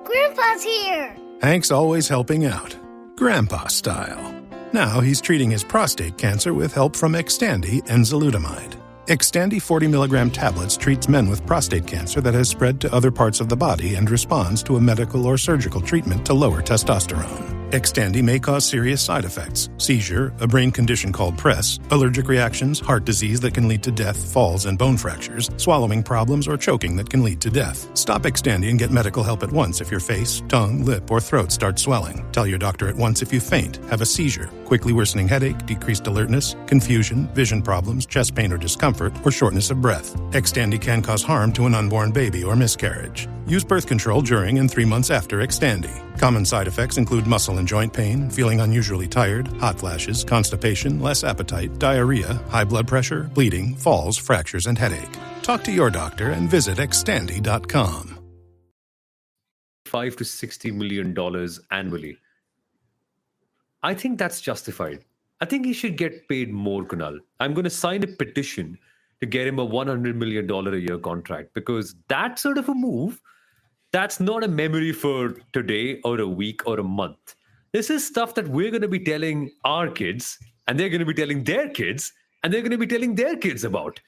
Grandpa's here! Hank's always helping out. Grandpa style. Now he's treating his prostate cancer with help from Xtandi enzalutamide. Xtandi 40 milligram tablets treats men with prostate cancer that has spread to other parts of the body and responds to a medical or surgical treatment to lower testosterone. Xtandi may cause serious side effects: seizure, a brain condition called PRESS, allergic reactions, heart disease that can lead to death, falls and bone fractures, swallowing problems, or choking that can lead to death. Stop Xtandi and get medical help at once if your face, tongue, lip, or throat start swelling. Tell your doctor at once if you faint, have a seizure, quickly worsening headache, decreased alertness, confusion, vision problems, chest pain or discomfort, or shortness of breath. Xtandi can cause harm to an unborn baby or miscarriage. Use birth control during and 3 months after Xtandi. Common side effects include muscle and joint pain, feeling unusually tired, hot flashes, constipation, less appetite, diarrhea, high blood pressure, bleeding, falls, fractures, and headache. Talk to your doctor and visit xtandi.com. $5 to $60 million annually. I think that's justified. I think he should get paid more, Kunal. I'm going to sign a petition to get him a $100 million a year contract, because that sort of a move, that's not a memory for today or a week or a month. This is stuff that we're going to be telling our kids, and they're going to be telling their kids, and they're going to be telling their kids about.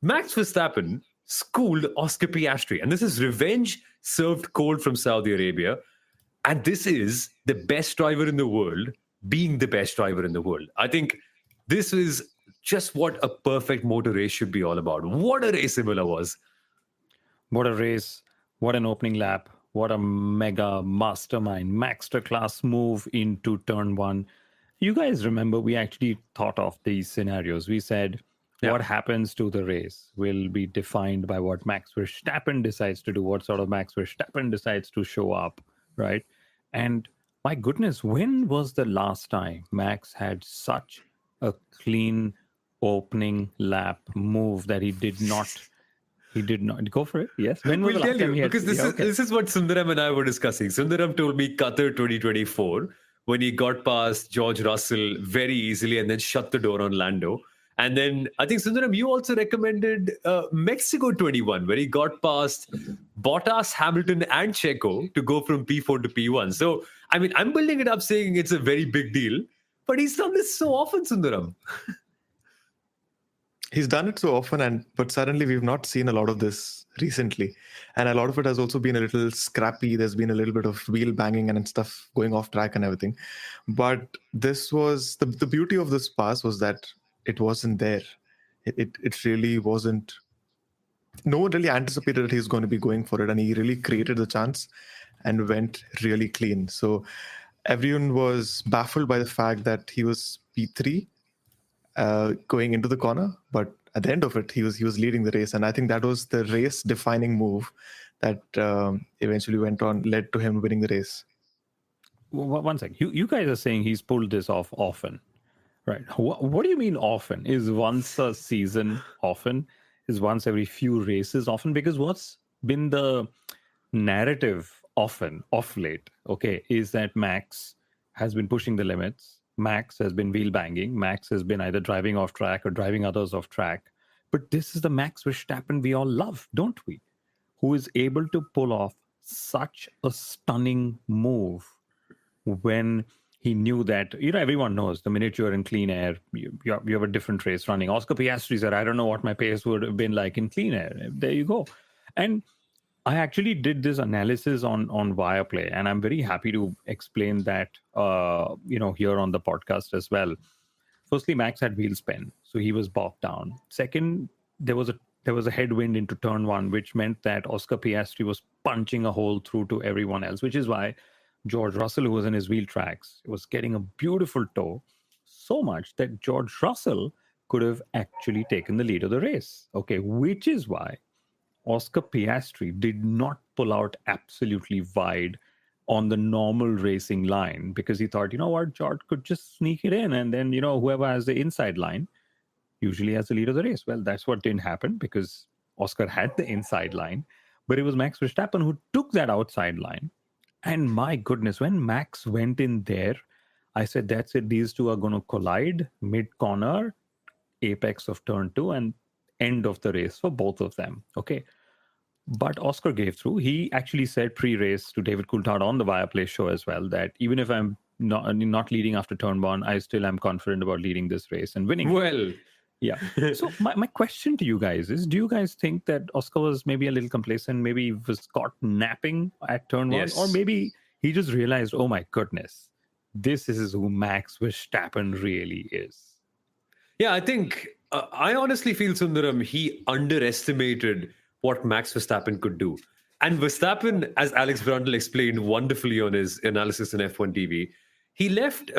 Max Verstappen schooled Oscar Piastri, and this is revenge served cold from Saudi Arabia. And this is the best driver in the world being the best driver in the world. I think this is just what a perfect motor race should be all about. What a race Imola was. What a race. What an opening lap. What a mega mastermind masterclass move into turn one. You guys remember we actually thought of these scenarios. We said what happens to the race will be defined by what Max Verstappen decides to do, what sort of Max Verstappen decides to show up, right? And my goodness, when was the last time Max had such a clean opening lap move that he did not go for it? Yes. When was we'll the last tell time you, he had, because this is what Sundaram and I were discussing. Sundaram told me Qatar 2024 when he got past George Russell very easily and then shut the door on Lando. And then I think, Sundaram, you also recommended Mexico 21, where he got past Bottas, Hamilton, and Checo to go from P4 to P1. So, I mean, I'm building it up saying it's a very big deal, but he's done this so often, Sundaram. He's done it so often, but suddenly we've not seen a lot of this recently. And a lot of it has also been a little scrappy. There's been a little bit of wheel banging and stuff going off track and everything. But this was, the beauty of this pass was that it wasn't there. It really wasn't. No one really anticipated that he's going to be going for it, and he really created the chance and went really clean. So everyone was baffled by the fact that he was P3 going into the corner, but at the end of it, he was leading the race, and I think that was the race-defining move that eventually led to him winning the race. Well, one second. You guys are saying he's pulled this off often. Right. What do you mean often? Is once a season often? Is once every few races often? Because what's been the narrative often, off late, okay, is that Max has been pushing the limits. Max has been wheel banging. Max has been either driving off track or driving others off track. But this is the Max Verstappen we all love, don't we? Who is able to pull off such a stunning move when he knew that, everyone knows the minute you're in clean air, you have a different race running. Oscar Piastri said, I don't know what my pace would have been like in clean air. There you go. And I actually did this analysis on Viaplay, and I'm very happy to explain that, here on the podcast as well. Firstly, Max had wheel spin, so he was bogged down. Second, there was a headwind into turn one, which meant that Oscar Piastri was punching a hole through to everyone else, which is why George Russell, who was in his wheel tracks, was getting a beautiful toe, so much that George Russell could have actually taken the lead of the race. Okay, which is why Oscar Piastri did not pull out absolutely wide on the normal racing line, because he thought, George could just sneak it in, and then, whoever has the inside line usually has the lead of the race. Well, that's what didn't happen, because Oscar had the inside line, but it was Max Verstappen who took that outside line. And my goodness, when Max went in there, I said, that's it. These two are going to collide mid-corner, apex of turn two, and end of the race for both of them. Okay. But Oscar gave through. He actually said pre-race to David Coulthard on the Viaplay show as well that even if I'm not leading after turn one, I still am confident about leading this race and winning. Well, yeah. So my question to you guys is, do you guys think that Oscar was maybe a little complacent? Maybe he was caught napping at turn one? Or maybe he just realized, oh my goodness, this is who Max Verstappen really is? Yeah, I think, I honestly feel, Sundaram, he underestimated what Max Verstappen could do. And Verstappen, as Alex Brundle explained wonderfully on his analysis on F1 TV, he left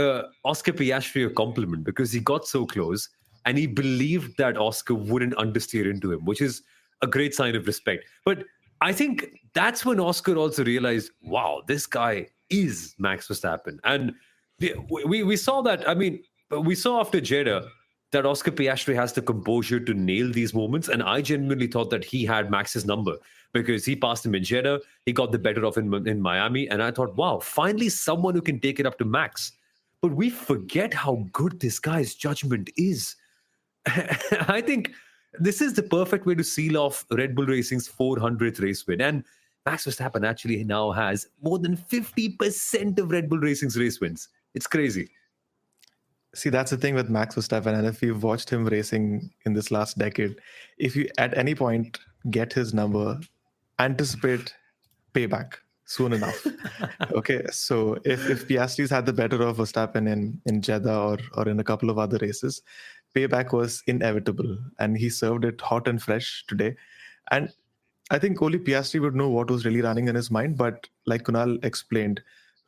Oscar Piastri a compliment because he got so close and he believed that Oscar wouldn't understeer into him, which is a great sign of respect. But I think that's when Oscar also realized, wow, this guy is Max Verstappen. And we saw that, I mean, we saw after Jeddah that Oscar Piastri has the composure to nail these moments. And I genuinely thought that he had Max's number because he passed him in Jeddah. He got the better of him in Miami. And I thought, wow, finally someone who can take it up to Max. But we forget how good this guy's judgment is. I think this is the perfect way to seal off Red Bull Racing's 400th race win. And Max Verstappen actually now has more than 50% of Red Bull Racing's race wins. It's crazy. See, that's the thing with Max Verstappen. And if you've watched him racing in this last decade, if you at any point get his number, anticipate payback soon enough. Okay, so if Piastri's had the better of Verstappen in Jeddah or in a couple of other races, payback was inevitable. And he served it hot and fresh today. And I think only Piastri would know what was really running in his mind. But like Kunal explained,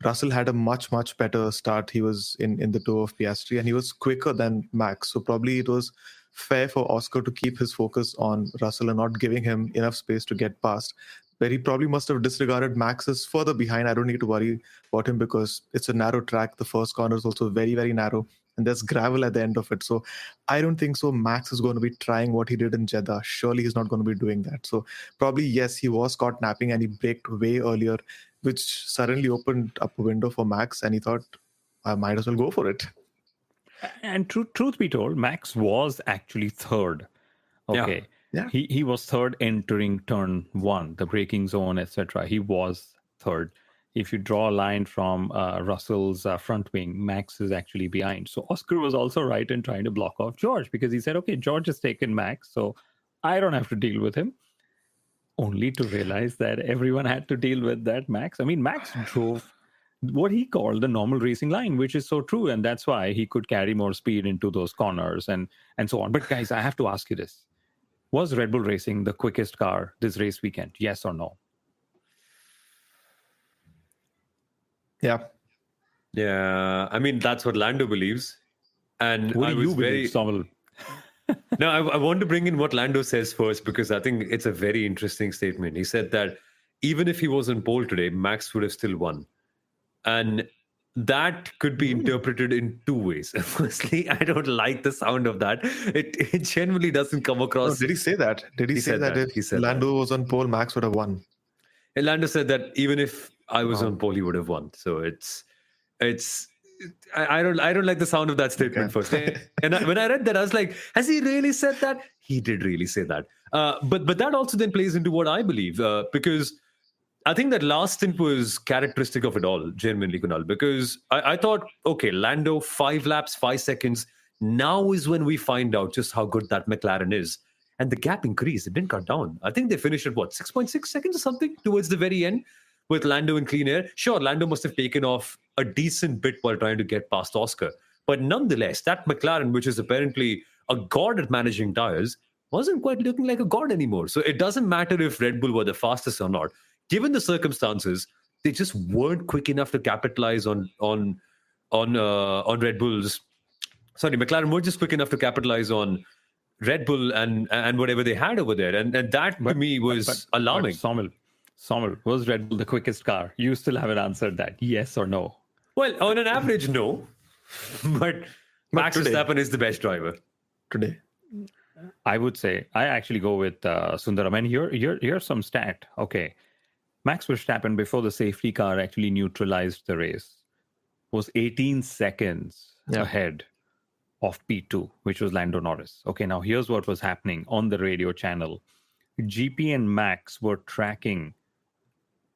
Russell had a much, much better start. He was in the toe of Piastri and he was quicker than Max. So probably it was fair for Oscar to keep his focus on Russell and not giving him enough space to get past. Where he probably must have disregarded Max is further behind. I don't need to worry about him because it's a narrow track. The first corner is also very, very narrow. And there's gravel at the end of it. So I don't think so Max is going to be trying what he did in Jeddah. Surely he's not going to be doing that. So probably, yes, he was caught napping and he braked way earlier, which suddenly opened up a window for Max. And he thought, I might as well go for it. And truth be told, Max was actually third. Okay. Yeah. He was third entering turn one, the braking zone, etc. He was third. If you draw a line from Russell's front wing, Max is actually behind. So Oscar was also right in trying to block off George because he said, okay, George has taken Max, so I don't have to deal with him. Only to realize that everyone had to deal with that Max. I mean, Max drove what he called the normal racing line, which is so true. And that's why he could carry more speed into those corners and so on. But guys, I have to ask you this. Was Red Bull Racing the quickest car this race weekend? Yes or no? Yeah. I mean, that's what Lando believes. And what I do was you believe, Samuel? No, I want to bring in what Lando says first because I think it's a very interesting statement. He said that even if he was on pole today, Max would have still won. And that could be interpreted in two ways. Firstly, I don't like the sound of that. It generally doesn't come across. Oh, did he say that? Did he say that if Lando was on pole, Max would have won? And Lando said that even if I was on pole, he would have won. So it's I don't like the sound of that statement first. And when I read that, I was like, has he really said that? He did really say that. But that also then plays into what I believe because I think that last stint was characteristic of it all, genuinely, Kunal, because I thought, okay, Lando, 5 laps, 5 seconds. Now is when we find out just how good that McLaren is. And the gap increased. It didn't cut down. I think they finished at 6.6 seconds or something towards the very end with Lando in clean air. Sure, Lando must have taken off a decent bit while trying to get past Oscar. But nonetheless, that McLaren, which is apparently a god at managing tires, wasn't quite looking like a god anymore. So it doesn't matter if Red Bull were the fastest or not. Given the circumstances, they just weren't quick enough to capitalize on Red Bull's. Sorry, McLaren weren't just quick enough to capitalize on Red Bull and whatever they had over there, and that to me was alarming. Sommel, was Red Bull the quickest car? You still haven't answered that. Yes or no? Well, on an average, no. But Max Verstappen is the best driver today. I would say I actually go with Sundaram. And here's some stat. Okay. Max Verstappen, before the safety car actually neutralized the race, was 18 seconds ahead of P2, which was Lando Norris. Okay, now here's what was happening on the radio channel. GP and Max were tracking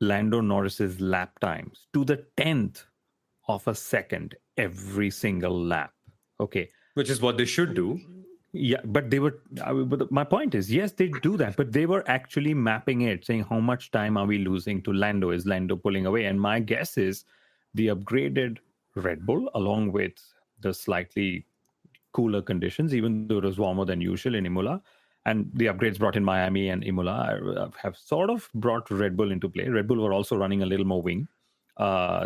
Lando Norris's lap times to the 10th of a second every single lap. Okay. Which is what they should do. Yeah, but they were. But my point is, yes, they do that, but they were actually mapping it, saying how much time are we losing to Lando? Is Lando pulling away? And my guess is the upgraded Red Bull, along with the slightly cooler conditions, even though it was warmer than usual in Imola, and the upgrades brought in Miami and Imola have sort of brought Red Bull into play. Red Bull were also running a little more wing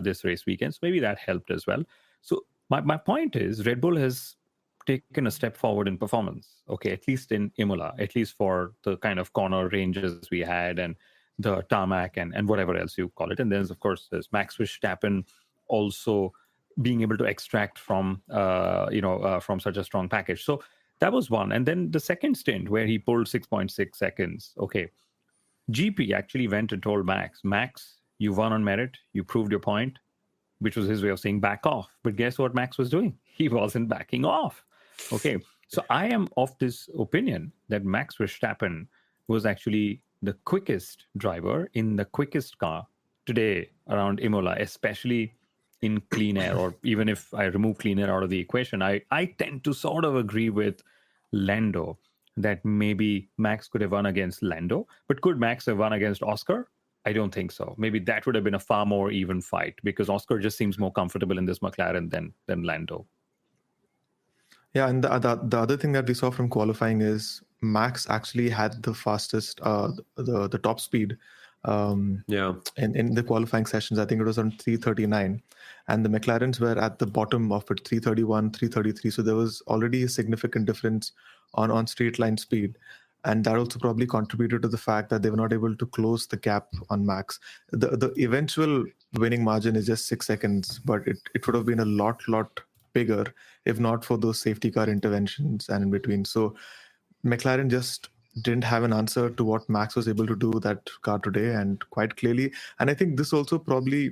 this race weekend, so maybe that helped as well. So my point is, Red Bull has taken a step forward in performance, okay, at least in Imola, at least for the kind of corner ranges we had and the tarmac and whatever else you call it. And then, of course, there's Max Verstappen also being able to extract from, from such a strong package. So that was one. And then the second stint where he pulled 6.6 seconds, okay, GP actually went and told Max, you won on merit, you proved your point, which was his way of saying back off. But guess what Max was doing? He wasn't backing off. Okay, so I am of this opinion that Max Verstappen was actually the quickest driver in the quickest car today around Imola, especially in clean air, or even if I remove clean air out of the equation. I tend to sort of agree with Lando that maybe Max could have won against Lando, but could Max have won against Oscar? I don't think so. Maybe that would have been a far more even fight because Oscar just seems more comfortable in this McLaren than Lando. Yeah, and the other thing that we saw from qualifying is Max actually had the fastest, the top speed. In the qualifying sessions. I think it was on 3:39, and the McLarens were at the bottom of it, 3:31, 3:33. So there was already a significant difference on straight line speed. And that also probably contributed to the fact that they were not able to close the gap on Max. The eventual winning margin is just 6 seconds, but it would have been a lot bigger if not for those safety car interventions and in between. So McLaren just didn't have an answer to what Max was able to do with that car today, and quite clearly. And I think this also probably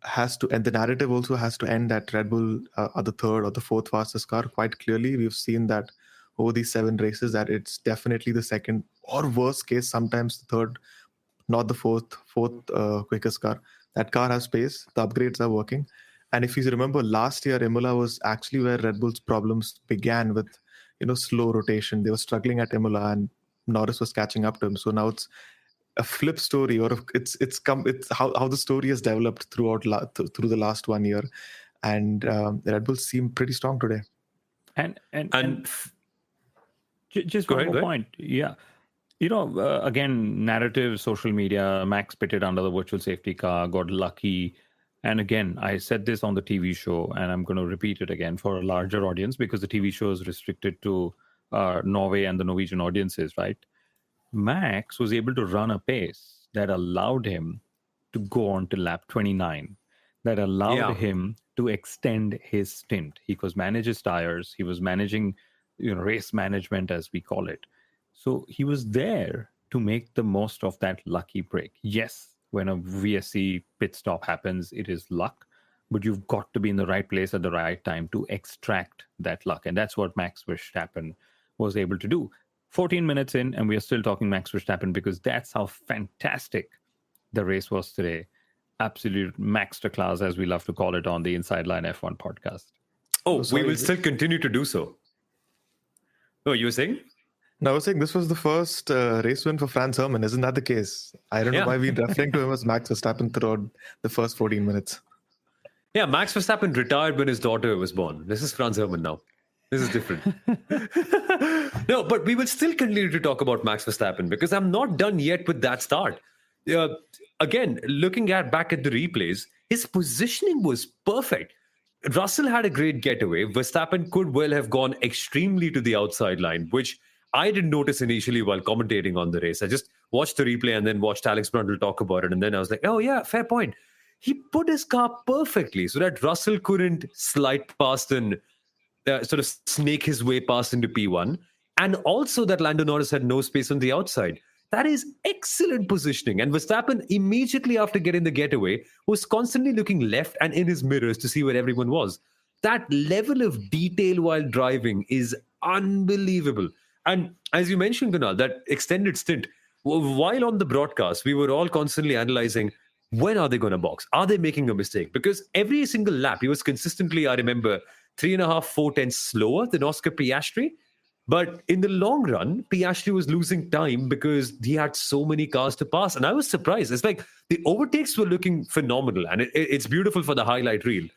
has to, and the narrative also has to end that Red Bull are the third or the fourth fastest car. Quite clearly, we've seen that over these 7 races that it's definitely the second, or worst case, sometimes the third, not the fourth quickest car. That car has pace. The upgrades are working. And if you remember, last year, Imola was actually where Red Bull's problems began with, slow rotation. They were struggling at Imola, and Norris was catching up to him. So now it's a flip story, or it's how the story has developed through the last 1 year. And Red Bull seem pretty strong today. And just one more point. Yeah. Again, narrative, social media, Max pitted under the virtual safety car, got lucky. And again, I said this on the TV show, and I'm going to repeat it again for a larger audience because the TV show is restricted to Norway and the Norwegian audiences, right? Max was able to run a pace that allowed him to go on to lap 29, that allowed him to extend his stint. He was managing his tires. He was managing, race management, as we call it. So he was there to make the most of that lucky break. Yes, when a VSC pit stop happens, it is luck, but you've got to be in the right place at the right time to extract that luck. And that's what Max Verstappen was able to do. 14 minutes in, and we are still talking Max Verstappen because that's how fantastic the race was today. Absolute masterclass, as we love to call it on the Inside Line F1 podcast. Oh, we will still continue to do so. Oh, you were saying? No, I was saying this was the first race win for Franz Hermann. Isn't that the case? I don't know why we're referring to him as Max Verstappen throughout the first 14 minutes. Yeah, Max Verstappen retired when his daughter was born. This is Franz Hermann now. This is different. No, but we will still continue to talk about Max Verstappen because I'm not done yet with that start. Again, looking back at the replays, his positioning was perfect. Russell had a great getaway. Verstappen could well have gone extremely to the outside line, which I didn't notice initially while commentating on the race. I just watched the replay and then watched Alex Brundle talk about it. And then I was like, oh yeah, fair point. He put his car perfectly so that Russell couldn't slide past and sort of snake his way past into P1. And also that Lando Norris had no space on the outside. That is excellent positioning. And Verstappen, immediately after getting the getaway, was constantly looking left and in his mirrors to see where everyone was. That level of detail while driving is unbelievable. And as you mentioned, Kunal, that extended stint, while on the broadcast, we were all constantly analyzing, when are they going to box? Are they making a mistake? Because every single lap, he was consistently, I remember, 3.5, 4 tenths slower than Oscar Piastri. But in the long run, Piastri was losing time because he had so many cars to pass. And I was surprised. It's like the overtakes were looking phenomenal. And it's beautiful for the highlight reel.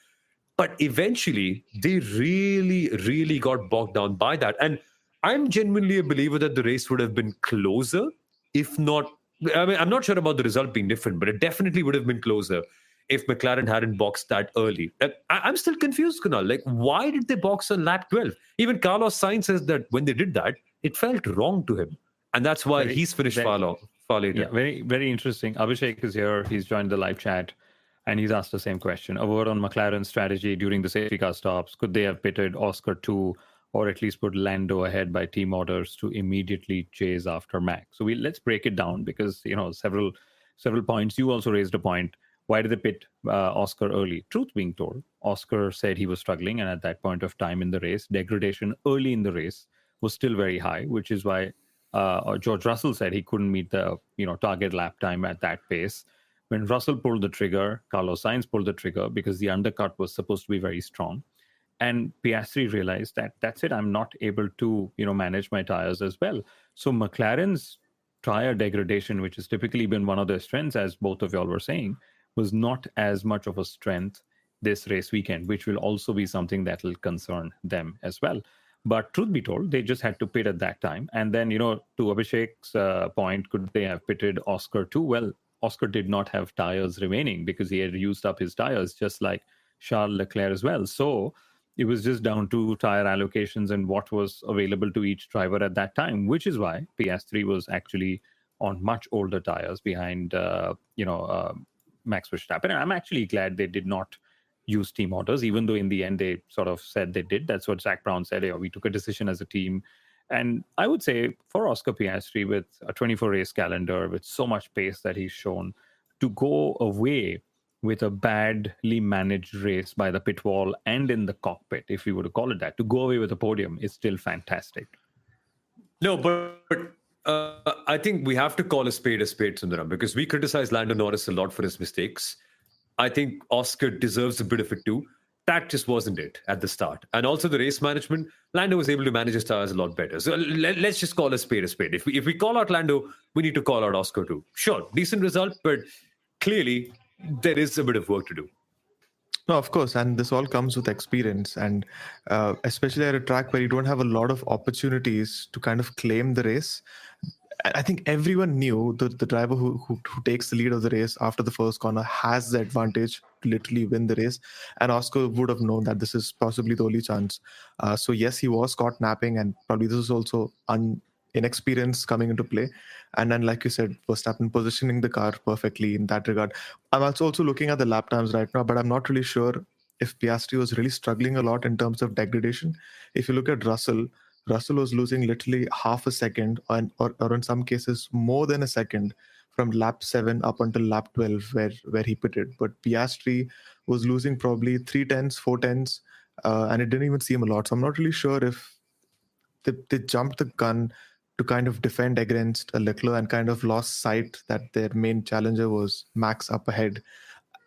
But eventually, they really, really got bogged down by that. And I'm genuinely a believer that the race would have been closer, if not. I mean, I'm not sure about the result being different, but it definitely would have been closer if McLaren hadn't boxed that early. And I'm still confused, Kunal. Like, why did they box on lap 12? Even Carlos Sainz says that when they did that, it felt wrong to him. And that's why he's finished far later. Yeah, very, very interesting. Abhishek is here. He's joined the live chat. And he's asked the same question. A word on McLaren's strategy during the safety car stops. Could they have pitted Oscar 2 or at least put Lando ahead by team orders to immediately chase after Max? So let's break it down because, several points. You also raised a point. Why did they pit Oscar early? Truth being told, Oscar said he was struggling. And at that point of time in the race, degradation early in the race was still very high, which is why George Russell said he couldn't meet the target lap time at that pace. When Russell pulled the trigger, Carlos Sainz pulled the trigger because the undercut was supposed to be very strong. And Piastri realized that that's it. I'm not able to, manage my tires as well. So McLaren's tire degradation, which has typically been one of their strengths, as both of y'all were saying, was not as much of a strength this race weekend, which will also be something that will concern them as well. But truth be told, they just had to pit at that time. And then, to Abhishek's point, could they have pitted Oscar too? Well, Oscar did not have tires remaining because he had used up his tires, just like Charles Leclerc as well. So it was just down to tire allocations and what was available to each driver at that time, which is why Piastri was actually on much older tires behind, Max Verstappen. And I'm actually glad they did not use team orders, even though in the end they sort of said they did. That's what Zach Brown said. We took a decision as a team. And I would say for Oscar Piastri, with a 24-race calendar, with so much pace that he's shown, to go away with a badly managed race by the pit wall and in the cockpit, if we were to call it that, to go away with a podium is still fantastic. No, but I think we have to call a spade, Sundaram, because we criticize Lando Norris a lot for his mistakes. I think Oscar deserves a bit of it too. That just wasn't it at the start. And also the race management, Lando was able to manage his tires a lot better. So let's just call a spade a spade. If we call out Lando, we need to call out Oscar too. Sure, decent result, but clearly there is a bit of work to do. No, of course. And this all comes with experience. And especially at a track where you don't have a lot of opportunities to kind of claim the race. I think everyone knew that the driver who takes the lead of the race after the first corner has the advantage to literally win the race. And Oscar would have known that this is possibly the only chance. So yes, he was caught napping, and probably this is also inexperience coming into play. And then, like you said, Verstappen positioning the car perfectly in that regard. I'm also looking at the lap times right now, but I'm not really sure if Piastri was really struggling a lot in terms of degradation. If you look at Russell was losing literally half a second, or in some cases more than a second, from lap 7 up until lap 12 where he pitted. But Piastri was losing probably 3 tenths, 4 tenths, and it didn't even seem a lot. So I'm not really sure if they jumped the gun to kind of defend against a Leclerc and kind of lost sight that their main challenger was Max up ahead.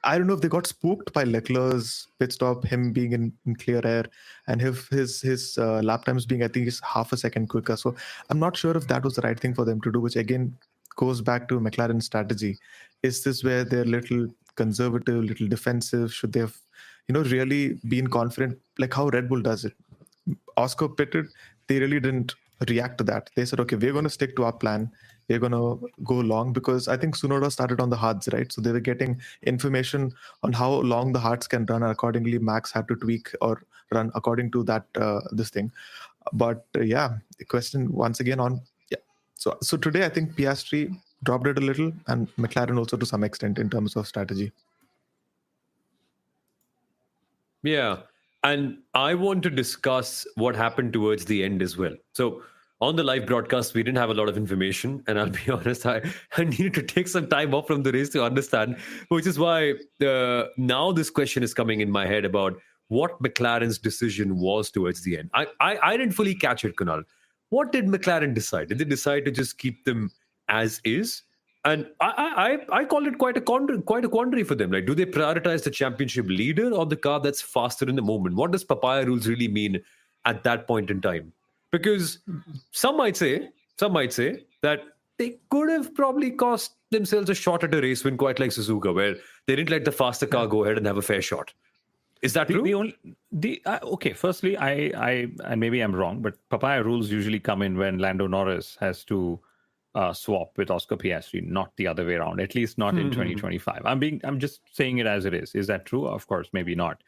I don't know if they got spooked by Leclerc's pit stop, him being in clear air, and his lap times being, I think, is half a second quicker. So I'm not sure if that was the right thing for them to do, which again goes back to McLaren's strategy. Is this where they're little conservative, little defensive? Should they have, really been confident, like how Red Bull does it? Oscar pitted, they really didn't react to that. They said, okay, we're going to stick to our plan. We're going to go long, because I think Tsunoda started on the hards, right? So they were getting information on how long the hards can run. And accordingly, Max had to tweak or run according to that, this thing. But the question once again on, So today, I think Piastri dropped it a little, and McLaren also to some extent in terms of strategy. Yeah. And I want to discuss what happened towards the end as well. So on the live broadcast, we didn't have a lot of information. And I'll be honest, I needed to take some time off from the race to understand, which is why now this question is coming in my head about what McLaren's decision was towards the end. I didn't fully catch it, Kunal. What did McLaren decide? Did they decide to just keep them as is? And I call it quite a quandary for them. Like, do they prioritize the championship leader or the car that's faster in the moment? What does papaya rules really mean at that point in time? Because some might say that they could have probably cost themselves a shot at a race win, quite like Suzuka, where they didn't let the faster car go ahead and have a fair shot. Is that true? Okay, firstly, I maybe I'm wrong, but papaya rules usually come in when Lando Norris has to swap with Oscar Piastri, not the other way around. At least not in 2025. I'm just saying it as it is. Is that true? Of course, maybe not.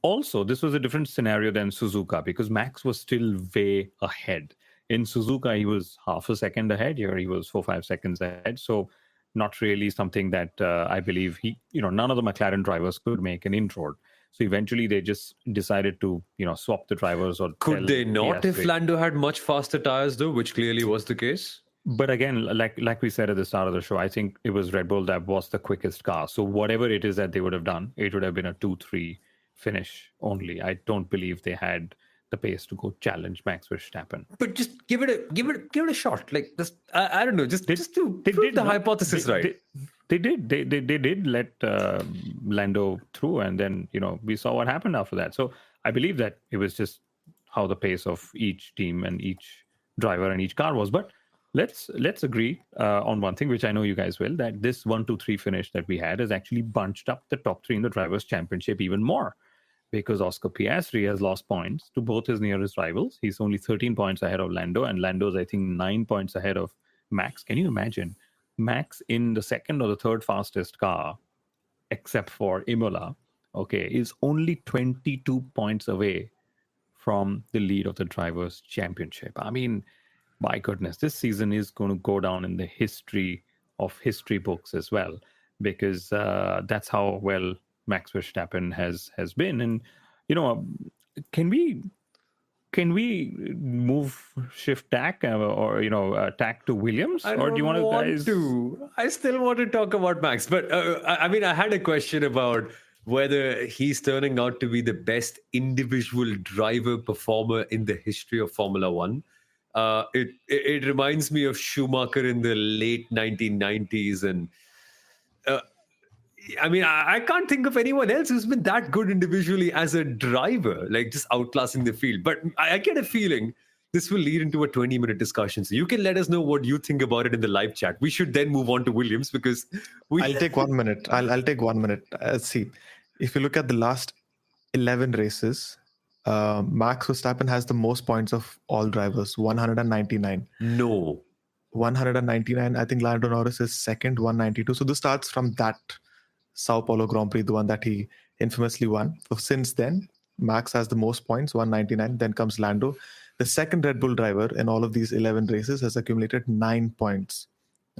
Also, this was a different scenario than Suzuka because Max was still way ahead. In Suzuka, he was half a second ahead. Here, he was 4-5 seconds ahead. So, not really something that I believe none of the McLaren drivers could make an inroad. So eventually, they just decided to swap the drivers. Or could they not if Lando had much faster tires, though, which clearly was the case? But again, like we said at the start of the show, I think it was Red Bull that was the quickest car. So whatever it is that they would have done, it would have been a 2-3 finish only. I don't believe they had the pace to go challenge Max Verstappen. But just give it a shot. Like this, I don't know, just to prove the hypothesis right. They did let Lando through, and then we saw what happened after that. So I believe that it was just how the pace of each team and each driver and each car was. But let's agree on one thing, which I know you guys will, that this 1-2-3 finish that we had has actually bunched up the top three in the Drivers' Championship even more. Because Oscar Piastri has lost points to both his nearest rivals. He's only 13 points ahead of Lando, and Lando's, I think, 9 points ahead of Max. Can you imagine? Max in the second or the third fastest car, except for Imola, is only 22 points away from the lead of the Drivers' Championship. I mean, my goodness, this season is going to go down in the history books as well, because that's how well Max Verstappen has been. And can we shift tack or tack to Williams, or do you want to? I still want to talk about Max, but I had a question about whether he's turning out to be the best individual driver performer in the history of Formula One. It reminds me of Schumacher in the late 1990s, and I can't think of anyone else who's been that good individually as a driver, like just outclassing the field. But I get a feeling this will lead into a 20-minute discussion. So you can let us know what you think about it in the live chat. We should then move on to Williams because I'll take 1 minute. I'll take 1 minute. See, if you look at the last 11 races, Max Verstappen has the most points of all drivers, 199. No. 199. I think Lando Norris is second, 192. So this starts from that Sao Paulo Grand Prix, the one that he infamously won. So since then, Max has the most points, 199. Then comes Lando. The second Red Bull driver in all of these 11 races has accumulated 9 points.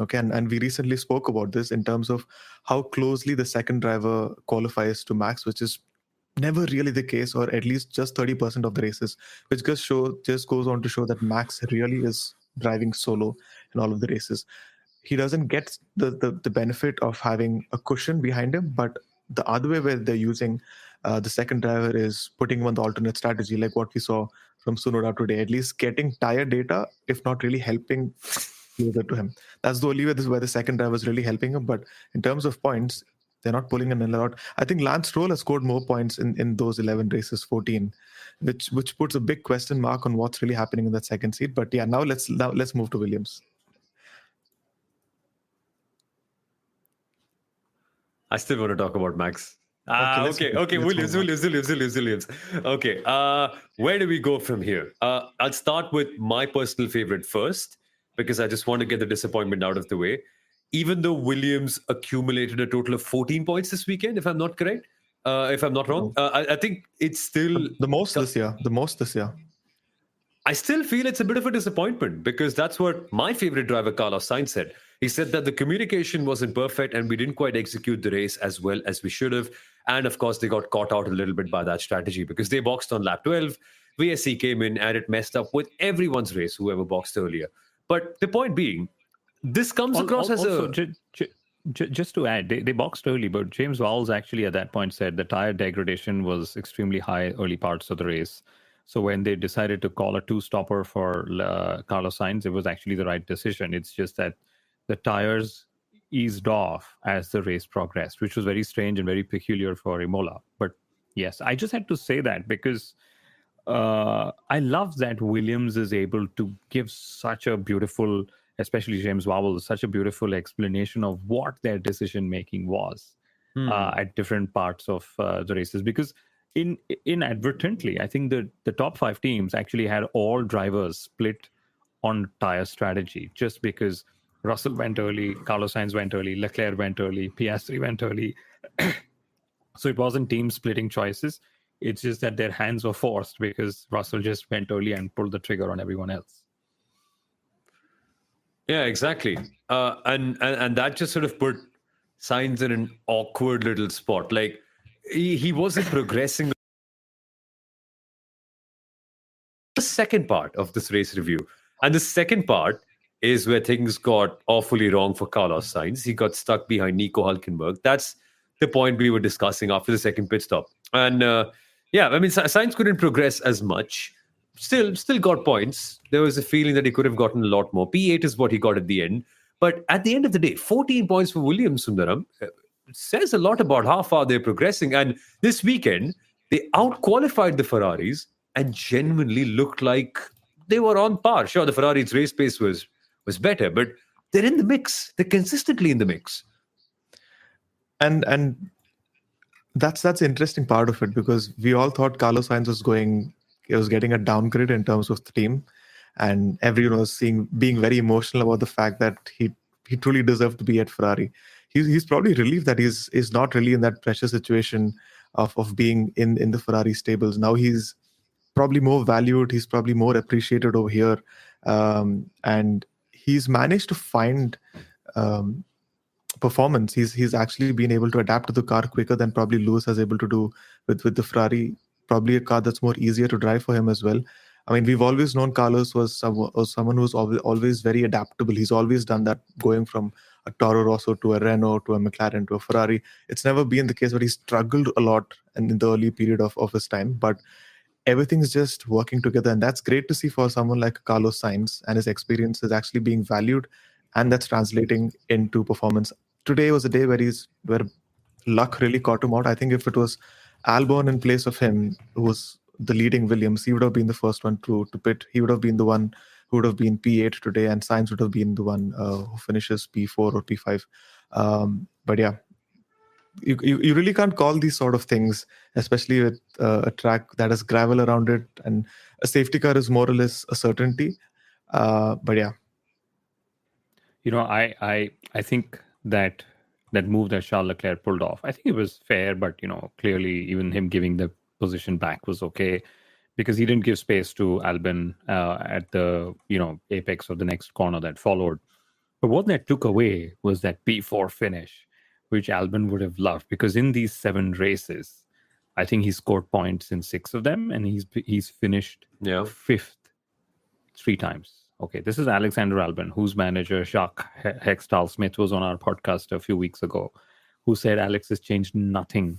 Okay, and we recently spoke about this in terms of how closely the second driver qualifies to Max, which is never really the case, or at least just 30% of the races, which just goes on to show that Max really is driving solo in all of the races. He doesn't get the benefit of having a cushion behind him, but the other way where they're using the second driver is putting him on the alternate strategy, like what we saw from Tsunoda today, at least getting tire data, if not really helping closer to him. That's the only way where the second driver is really helping him. But in terms of points, they're not pulling him in a lot. I think Lance Stroll has scored more points in those 11 races, 14, which puts a big question mark on what's really happening in that second seat. But yeah, now let's move to Williams. I still want to talk about Max. Okay. Williams. Okay. Where do we go from here? I'll start with my personal favorite first, because I just want to get the disappointment out of the way. Even though Williams accumulated a total of 14 points this weekend, if I'm not correct, if I'm not wrong, I think it's still the most this year. I still feel it's a bit of a disappointment, because that's what my favorite driver, Carlos Sainz, said. He said that the communication wasn't perfect and we didn't quite execute the race as well as we should have. And of course, they got caught out a little bit by that strategy, because they boxed on lap 12. VSC came in and it messed up with everyone's race, whoever boxed earlier. But the point being, this comes across as also, just to add, they boxed early, but James Vowles actually at that point said the tire degradation was extremely high early parts of the race. So when they decided to call a two-stopper for Carlos Sainz, it was actually the right decision. It's just that the tires eased off as the race progressed, which was very strange and very peculiar for Imola. But yes, I just had to say that because I love that Williams is able to give such a beautiful, especially James Vowell, such a beautiful explanation of what their decision making was at different parts of the races. Because inadvertently, I think the top 5 teams actually had all drivers split on tire strategy, just because Russell went early, Carlos Sainz went early, Leclerc went early, Piastri went early. So it wasn't team splitting choices. It's just that their hands were forced because Russell just went early and pulled the trigger on everyone else. Yeah, exactly. And that just sort of put Sainz in an awkward little spot. Like he wasn't progressing. The second part of this race review. And the second part is where things got awfully wrong for Carlos Sainz. He got stuck behind Nico Hülkenberg. That's the point we were discussing after the second pit stop. And yeah, I mean, Sainz couldn't progress as much. Still got points. There was a feeling that he could have gotten a lot more. P8 is what he got at the end. But at the end of the day, 14 points for Williams, Sundaram, says a lot about how far they're progressing. And this weekend, they out-qualified the Ferraris and genuinely looked like they were on par. Sure, the Ferrari's race pace was better, but they're in the mix. They're consistently in the mix. And that's the interesting part of it, because we all thought Carlos Sainz was getting a downgrade in terms of the team, and everyone was being very emotional about the fact that he truly deserved to be at Ferrari. He's probably relieved that he's not really in that pressure situation of being in the Ferrari stables. Now he's probably more valued, he's probably more appreciated over here, and he's managed to find performance. He's actually been able to adapt to the car quicker than probably Lewis was able to do with the Ferrari. Probably a car that's more easier to drive for him as well. I mean, we've always known Carlos was someone who's always very adaptable. He's always done that, going from a Toro Rosso to a Renault to a McLaren to a Ferrari. It's never been the case where he struggled a lot in the early period of his time, but everything's just working together, and that's great to see for someone like Carlos Sainz, and his experience is actually being valued, and that's translating into performance. Today was a day where luck really caught him out. I think if it was Albon in place of him, who was the leading Williams, he would have been the first one to pit. He would have been the one who would have been P8 today, and Sainz would have been the one who finishes P4 or P5. But yeah, you really can't call these sort of things, especially with a track that has gravel around it, and a safety car is more or less a certainty. But yeah, I think that move that Charles Leclerc pulled off, I think it was fair, but clearly even him giving the position back was okay, because he didn't give space to Albon at the apex of the next corner that followed. But what that took away was that P4 finish, which Albon would have loved, because in these 7 races, I think he scored points in 6 of them, and he's finished 5th 3 times. Okay, this is Alexander Albon, whose manager Jacques Hextall-Smith was on our podcast a few weeks ago, who said Alex has changed nothing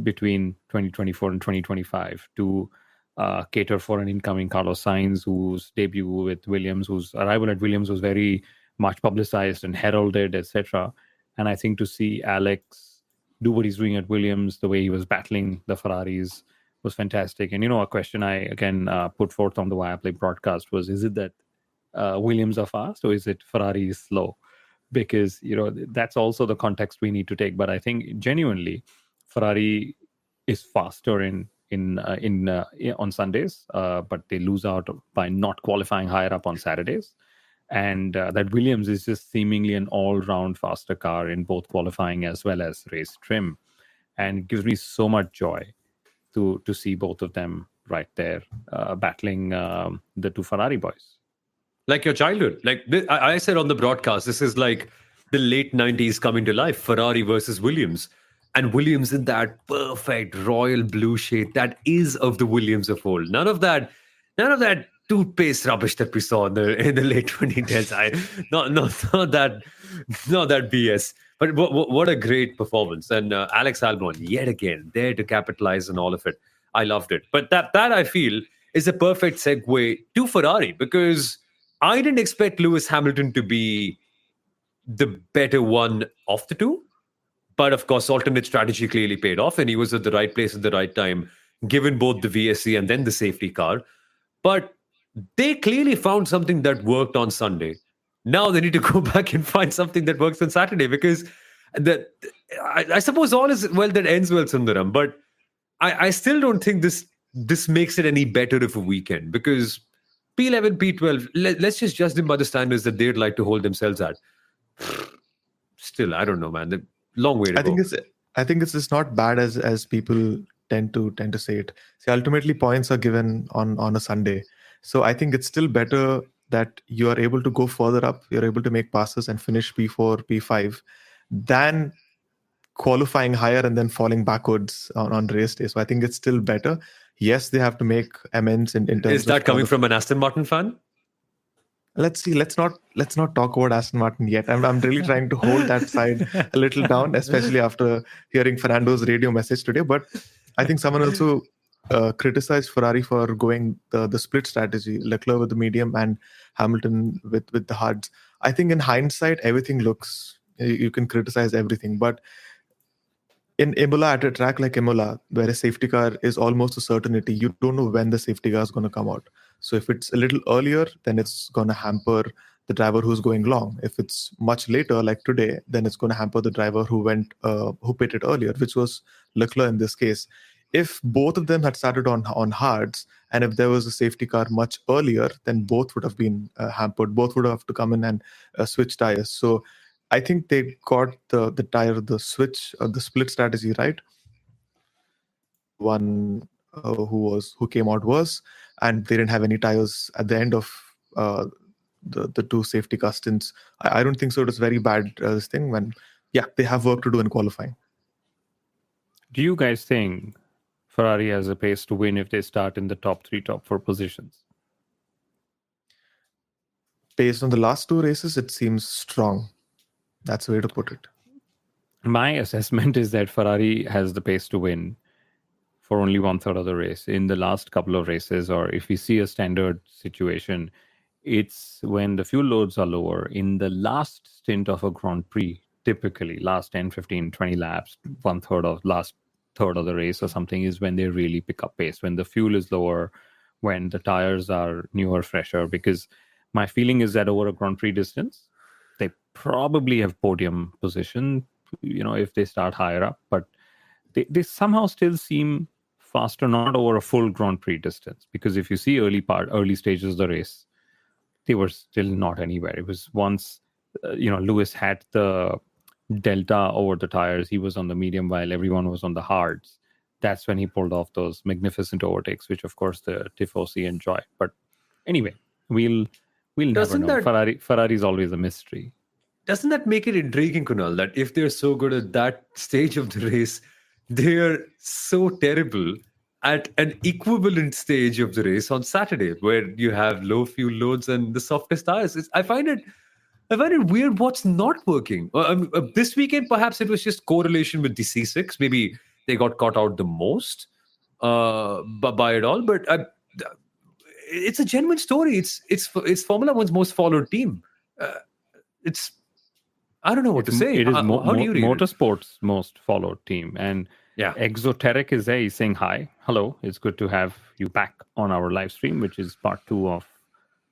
between 2024 and 2025 to cater for an incoming Carlos Sainz, whose debut with Williams, whose arrival at Williams was very much publicized and heralded, etc. And I think to see Alex do what he's doing at Williams, the way he was battling the Ferraris, was fantastic. And a question I again put forth on the Viaplay broadcast was: is it that Williams are fast, or is it Ferrari is slow? Because that's also the context we need to take. But I think genuinely, Ferrari is faster on Sundays, but they lose out by not qualifying higher up on Saturdays. And that Williams is just seemingly an all-round faster car in both qualifying as well as race trim, and it gives me so much joy to see both of them right there battling the 2 Ferrari boys. Like your childhood. Like I said on the broadcast, this is like the late 90s coming to life. Ferrari versus Williams. And Williams in that perfect royal blue shade that is of the Williams of old. None of that toothpaste rubbish that we saw in the late 2010s. Not that BS. But what a great performance. And Alex Albon, yet again, there to capitalize on all of it. I loved it. But that I feel is a perfect segue to Ferrari, because I didn't expect Lewis Hamilton to be the better one of the two. But of course, alternate strategy clearly paid off, and he was at the right place at the right time, given both the VSC and then the safety car. But they clearly found something that worked on Sunday. Now they need to go back and find something that works on Saturday, because I suppose all is well that ends well, Sundaram. But I still don't think this makes it any better of a weekend, because P11, P12, let's just judge them by the standards that they'd like to hold themselves at. Still, I don't know, man. The long way to go. I think it's just not bad as people tend to say it. See, ultimately points are given on a Sunday. So I think it's still better that you are able to go further up, you're able to make passes and finish P4, P5, than qualifying higher and then falling backwards on race day. So I think it's still better. Yes, they have to make amends in terms of... Is that coming from an Aston Martin fan? Let's see. Let's not talk about Aston Martin yet. I'm really trying to hold that side a little down, especially after hearing Fernando's radio message today. But I think someone also criticized Ferrari for going the split strategy, Leclerc with the medium and Hamilton with the hards. I think in hindsight, everything looks... You can criticize everything, but in Imola, at a track like Imola, where a safety car is almost a certainty, you don't know when the safety car is going to come out. So if it's a little earlier, then it's going to hamper the driver who's going long. If it's much later, like today, then it's going to hamper the driver who pitted earlier, which was Leclerc in this case. If both of them had started on hards, and if there was a safety car much earlier, then both would have been hampered. Both would have to come in and switch tires. So I think they got the split strategy right. One who came out worse, and they didn't have any tires at the end of the two safety car stints. I don't think so. It was very bad this thing. When they have work to do in qualifying. Do you guys think Ferrari has a pace to win if they start in the top 3, top 4 positions? Based on the last 2 races, it seems strong. That's the way to put it. My assessment is that Ferrari has the pace to win for only 1/3 of the race. In the last couple of races, or if we see a standard situation, it's when the fuel loads are lower. In the last stint of a Grand Prix, typically last 10, 15, 20 laps, 1/3 of last third of the race or something, is when they really pick up pace, when the fuel is lower, when the tires are newer, fresher. Because my feeling is that over a Grand Prix distance, they probably have podium position, if they start higher up, but they somehow still seem faster, not over a full Grand Prix distance. Because if you see early stages of the race, they were still not anywhere. It was once, Lewis had the delta over the tires. He was on the medium while everyone was on the hards. That's when he pulled off those magnificent overtakes, which of course the Tifosi enjoy. But anyway, we'll never know. Ferrari is always a mystery. Doesn't that make it intriguing, Kunal, that if they're so good at that stage of the race, they're so terrible at an equivalent stage of the race on Saturday, where you have low fuel loads and the softest tires? I find it weird what's not working. This weekend, perhaps it was just correlation with the C6. Maybe they got caught out the most by it all. But it's a genuine story. It's Formula One's most followed team. I don't know what to say. It is how do you read motorsport's most followed team. And Exoteric is there. He's saying hi. Hello. It's good to have you back on our live stream, which is part 2 of,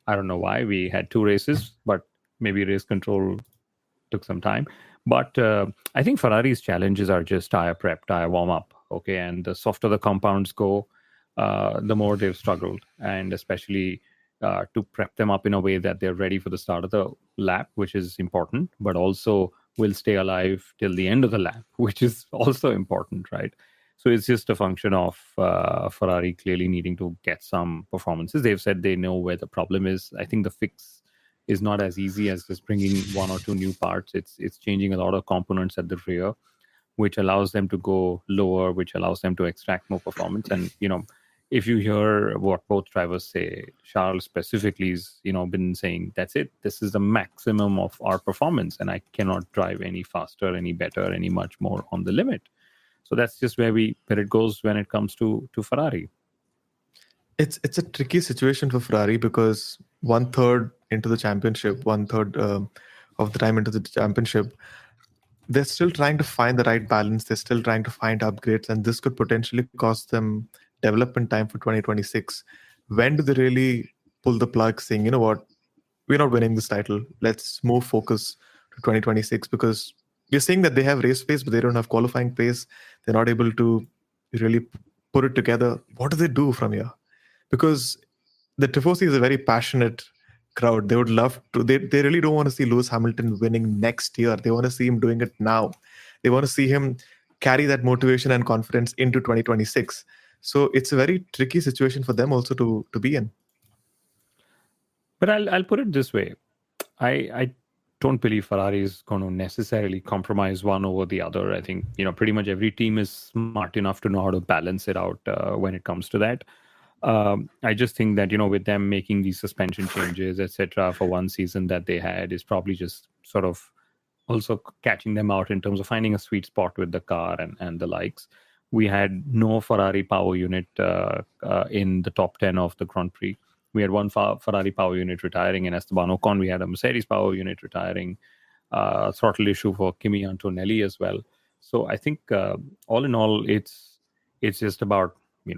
I don't know why. We had 2 races, but maybe race control took some time. But I think Ferrari's challenges are just tire prep, tire warm-up. Okay. And the softer the compounds go, the more they've struggled. And especially to prep them up in a way that they're ready for the start of the lap, which is important, but also will stay alive till the end of the lap, which is also important, right? So it's just a function of Ferrari clearly needing to get some performances. They've said they know where the problem is. I think the fix is not as easy as just bringing 1 or 2 new parts. It's changing a lot of components at the rear, which allows them to go lower, which allows them to extract more performance. And, if you hear what both drivers say, Charles specifically has, been saying, that's it. This is the maximum of our performance, and I cannot drive any faster, any better, any much more on the limit. So that's just where it goes when it comes to Ferrari. It's a tricky situation for Ferrari because 1/3 into the championship, 1/3 of the time into the championship, they're still trying to find the right balance. They're still trying to find upgrades, and this could potentially cost them development time for 2026. When do they really pull the plug, saying, you know what, we're not winning this title. Let's move focus to 2026, because we're saying that they have race pace, but they don't have qualifying pace. They're not able to really put it together. What do they do from here? Because the Tifosi is a very passionate crowd. They would love to, they really don't want to see Lewis Hamilton winning next year. They want to see him doing it now. They want to see him carry that motivation and confidence into 2026. So it's a very tricky situation for them also to be in. But I'll put it this way. I don't believe Ferrari is going to necessarily compromise one over the other. I think, pretty much every team is smart enough to know how to balance it out when it comes to that. I just think that, with them making these suspension changes, etc., for one season that they had is probably just sort of also catching them out in terms of finding a sweet spot with the car and the likes. We had no Ferrari power unit in the top 10 of the Grand Prix. We had one Ferrari power unit retiring in Esteban Ocon. We had a Mercedes power unit retiring. Throttle issue for Kimi Antonelli as well. So I think all in all, it's just about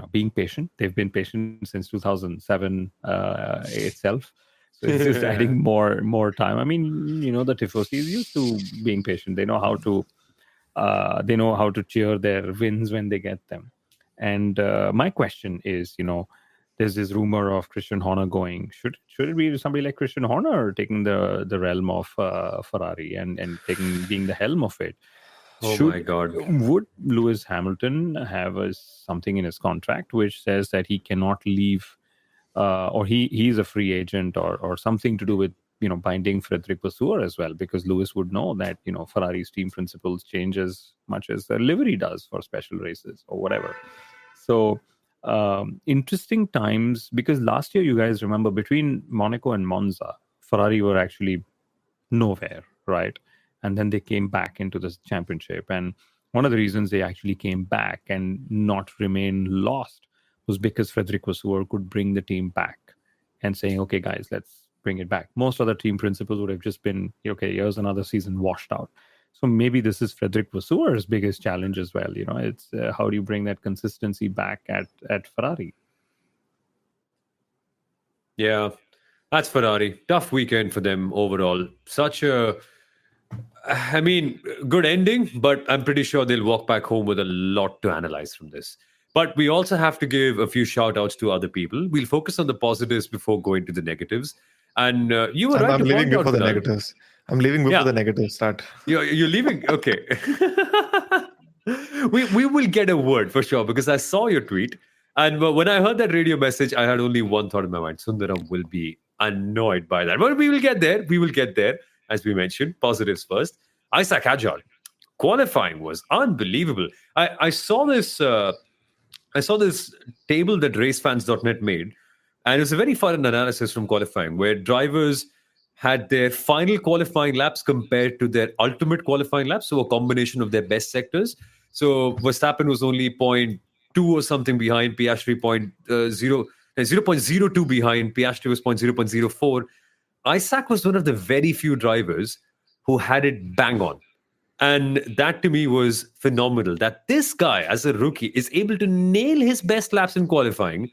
being patient. They've been patient since 2007 itself. So it's just adding more time. I mean, the Tifosi is used to being patient. They know how to cheer their wins when they get them. And my question is, there's this rumor of Christian Horner going. Should it be somebody like Christian Horner taking the realm of Ferrari and being the helm of it? My God. Would Lewis Hamilton have something in his contract which says that he cannot leave, or he's a free agent, or something to do with binding Frederic Vasseur as well? Because Lewis would know that Ferrari's team principles change as much as the livery does for special races or whatever. So interesting times, because last year, you guys remember, between Monaco and Monza, Ferrari were actually nowhere, right? And then they came back into the championship. And one of the reasons they actually came back and not remain lost was because Frederic Vasseur could bring the team back and saying, okay, guys, let's bring it back. Most other team principals would have just been, okay, here's another season washed out. So maybe this is Frederic Vasseur's biggest challenge as well. It's how do you bring that consistency back at Ferrari? Yeah, that's Ferrari. Tough weekend for them overall. Good ending, but I'm pretty sure they'll walk back home with a lot to analyze from this. But we also have to give a few shout outs to other people. We'll focus on the positives before going to the negatives. And you were right. I'm leaving before the negatives. I'm leaving before the negatives start. You're leaving? Okay. we will get a word for sure, because I saw your tweet. And when I heard that radio message, I had only one thought in my mind. Sundaram will be annoyed by that. But we will get there. We will get there. As we mentioned, positives first. Isaac Hadjar, qualifying was unbelievable. I saw this table that racefans.net made, and it was a very fun analysis from qualifying, where drivers had their final qualifying laps compared to their ultimate qualifying laps, so a combination of their best sectors. So Verstappen was only 0.2 or something behind, Piastri 0.02 behind, Piastri was 0.04. Isaac was one of the very few drivers who had it bang on. And that to me was phenomenal, that this guy as a rookie is able to nail his best laps in qualifying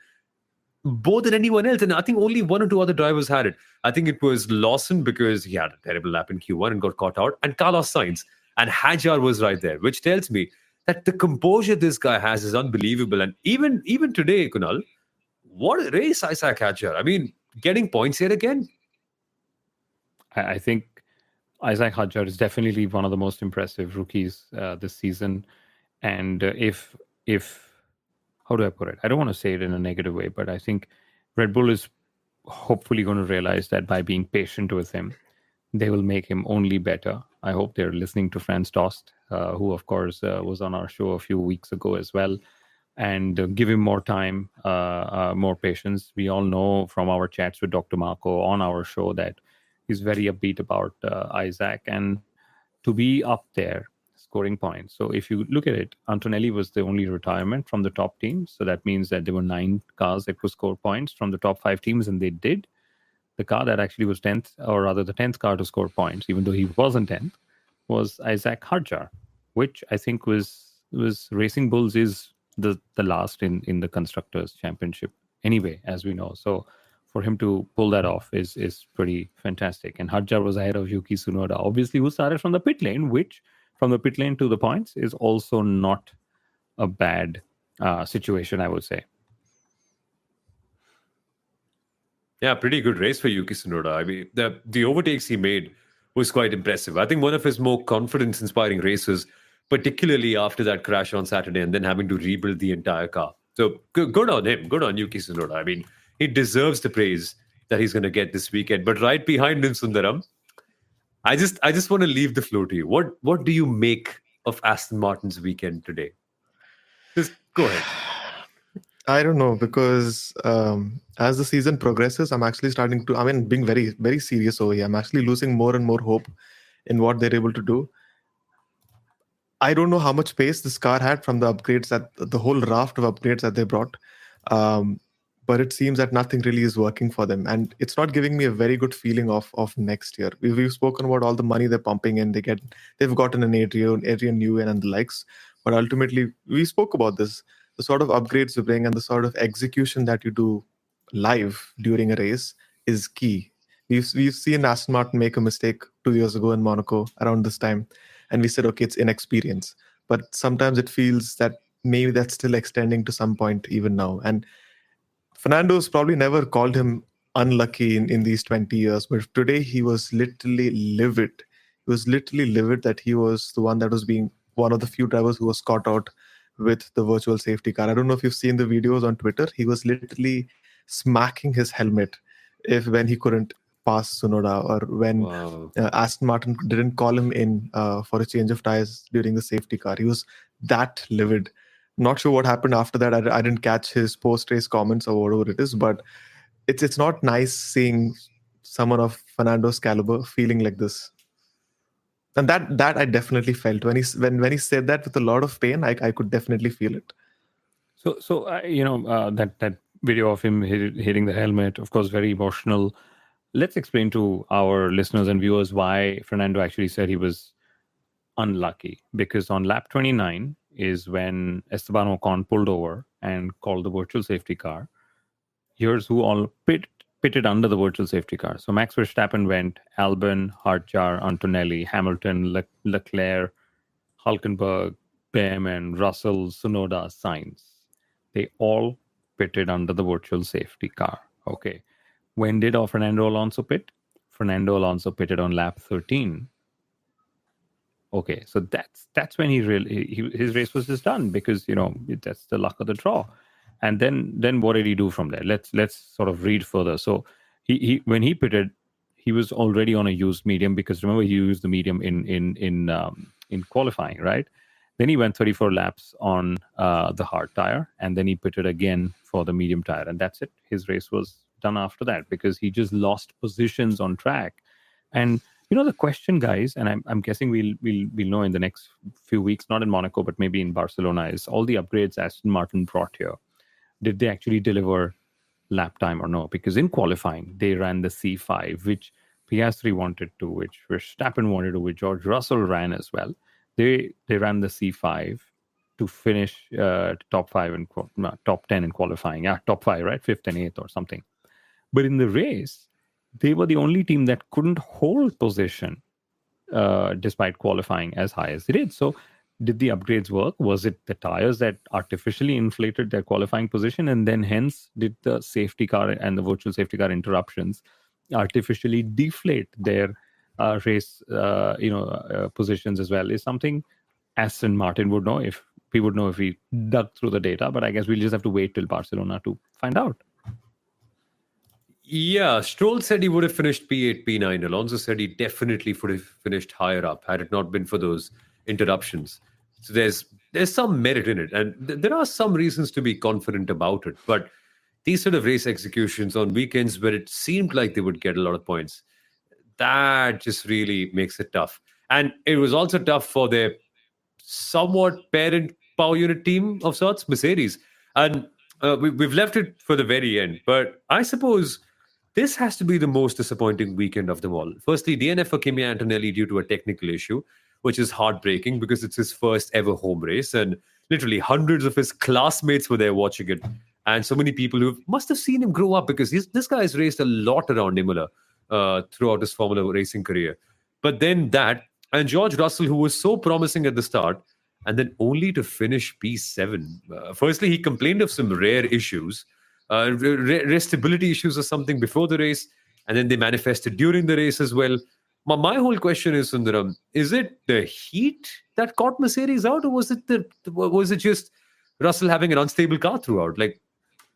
more than anyone else. And I think only one or two other drivers had it. I think it was Lawson, because he had a terrible lap in Q1 and got caught out, and Carlos Sainz. And Hadjar was right there, which tells me that the composure this guy has is unbelievable. And even today, Kunal, what a race Isaac Hadjar. I mean, getting points here again. I think Isaac Hadjar is definitely one of the most impressive rookies this season. And if how do I put it? I don't want to say it in a negative way, but I think Red Bull is hopefully going to realize that by being patient with him, they will make him only better. I hope they're listening to Franz Tost, who, of course, was on our show a few weeks ago as well, and give him more time, more patience. We all know from our chats with Dr. Marco on our show that he's very upbeat about Isaac. And to be up there, scoring points. So if you look at it, Antonelli was the only retirement from the top teams. So that means that there were 9 cars that could score points from the top 5 teams, and they did. The car that actually was 10th, or rather the 10th car to score points, even though he wasn't 10th, was Isaac Hadjar, which I think was Racing Bulls is the last in the Constructors' Championship anyway, as we know. So for him to pull that off is pretty fantastic. And Hadjar was ahead of Yuki Tsunoda, obviously, who started from the pit lane, which from the pit lane to the points is also not a bad situation, I would say. Yeah, pretty good race for Yuki Tsunoda. I mean, the overtakes he made was quite impressive. I think one of his more confidence-inspiring races, particularly after that crash on Saturday and then having to rebuild the entire car. So good on him. Good on Yuki Tsunoda. I mean, he deserves the praise that he's going to get this weekend. But right behind him, Sundaram, I just want to leave the floor to you. What do you make of Aston Martin's weekend today? Just go ahead. I don't know, because as the season progresses, I'm actually starting to, being very, very serious over here. I'm actually losing more and more hope in what they're able to do. I don't know how much pace this car had from the upgrades, the whole raft of upgrades that they brought. But it seems that nothing really is working for them. And it's not giving me a very good feeling of next year. We've spoken about all the money they're pumping in. They've gotten an Adrian Newey and the likes. But ultimately, we spoke about this. The sort of upgrades you bring and the sort of execution that you do live during a race is key. We've seen Aston Martin make a mistake 2 years ago in Monaco around this time, and we said, okay, it's inexperience. But sometimes it feels that maybe that's still extending to some point even now. And Fernando's probably never called him unlucky in these 20 years, but today he was literally livid. He was literally livid that he was the one that was being one of the few drivers who was caught out with the virtual safety car. I don't know if you've seen the videos on Twitter. He was literally smacking his helmet when he couldn't pass Tsunoda, or when Aston Martin didn't call him in for a change of tires during the safety car. He was that livid. Not sure what happened after that. I didn't catch his post-race comments or whatever it is, but it's not nice seeing someone of Fernando's caliber feeling like this. And that I definitely felt when he said that with a lot of pain. I could definitely feel it. So that video of him hitting the helmet, of course, very emotional. Let's explain to our listeners and viewers why Fernando actually said he was unlucky. Because on lap 29 is when Esteban Ocon pulled over and called the virtual safety car. Here's who all pitted under the virtual safety car. So Max Verstappen went, Albon, Hadjar, Antonelli, Hamilton, Leclerc, Hülkenberg, Behrman, Russell, Tsunoda, Sainz. They all pitted under the virtual safety car. Okay. When did Fernando Alonso pit? Fernando Alonso pitted on lap 13. Okay, so that's when his race was just done, because that's the luck of the draw. And then what did he do from there? Let's sort of read further. So he when he pitted, he was already on a used medium, because remember, he used the medium in qualifying, right? Then he went 34 laps on the hard tire, and then he pitted again for the medium tire, and that's it. His race was done after that, because he just lost positions on track. And the question, guys, and I'm guessing we'll know in the next few weeks, not in Monaco, but maybe in Barcelona, is all the upgrades Aston Martin brought here, did they actually deliver lap time or no? Because in qualifying, they ran the C5, which Piastri wanted to, which Verstappen wanted to, which George Russell ran as well. They ran the C5 to finish top 5 and top 10 in qualifying. Yeah, top 5, right? 5th and 8th or something. But in the race, they were the only team that couldn't hold position despite qualifying as high as they did. So did the upgrades work? Was it the tires that artificially inflated their qualifying position, and then hence did the safety car and the virtual safety car interruptions artificially deflate their race positions as well? Is something Aston Martin would know if we dug through the data, but I guess we'll just have to wait till Barcelona to find out. Yeah, Stroll said he would have finished P8, P9. Alonso said he definitely would have finished higher up had it not been for those interruptions. So there's some merit in it, and there are some reasons to be confident about it. But these sort of race executions on weekends where it seemed like they would get a lot of points, that just really makes it tough. And it was also tough for their somewhat parent power unit team of sorts, Mercedes. And we've left it for the very end. But I suppose this has to be the most disappointing weekend of them all. Firstly, DNF for Kimi Antonelli due to a technical issue, which is heartbreaking because it's his first ever home race. And literally hundreds of his classmates were there watching it. And so many people who must have seen him grow up because this guy has raced a lot around Imola throughout his Formula racing career. But then that, and George Russell, who was so promising at the start, and then only to finish P7. Firstly, he complained of some rare issues, rare stability issues or something before the race, and then they manifested during the race as well. My whole question is, Sundaram, is it the heat that caught Mercedes out, or was it just Russell having an unstable car throughout? Like,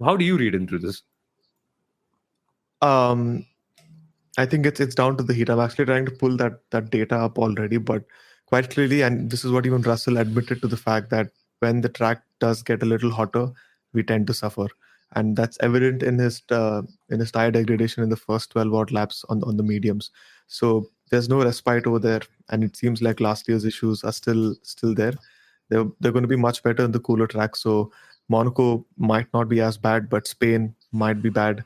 how do you read into this? I think it's down to the heat. I'm actually trying to pull that data up already, but quite clearly, and this is what even Russell admitted to the fact that when the track does get a little hotter, we tend to suffer, and that's evident in his tire degradation in the first 12 odd laps on the mediums. So there's no respite over there, and it seems like last year's issues are still there. They're going to be much better in the cooler track. So Monaco might not be as bad, but Spain might be bad.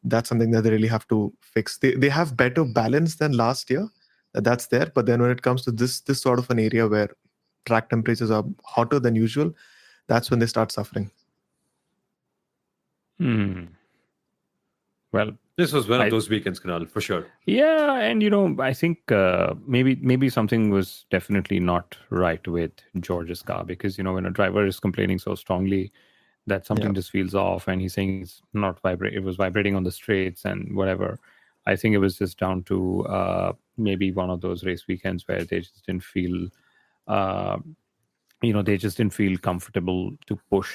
That's something that they really have to fix. They have better balance than last year. That's there. But then when it comes to this sort of an area where track temperatures are hotter than usual, that's when they start suffering. Well, this was one of those weekends, Kunal, for sure. Yeah, and I think maybe something was definitely not right with George's car, because when a driver is complaining so strongly that something just feels off, and he's saying it's not vibrating, it was vibrating on the straights and whatever. I think it was just down to maybe one of those race weekends where they just didn't feel, they just didn't feel comfortable to push.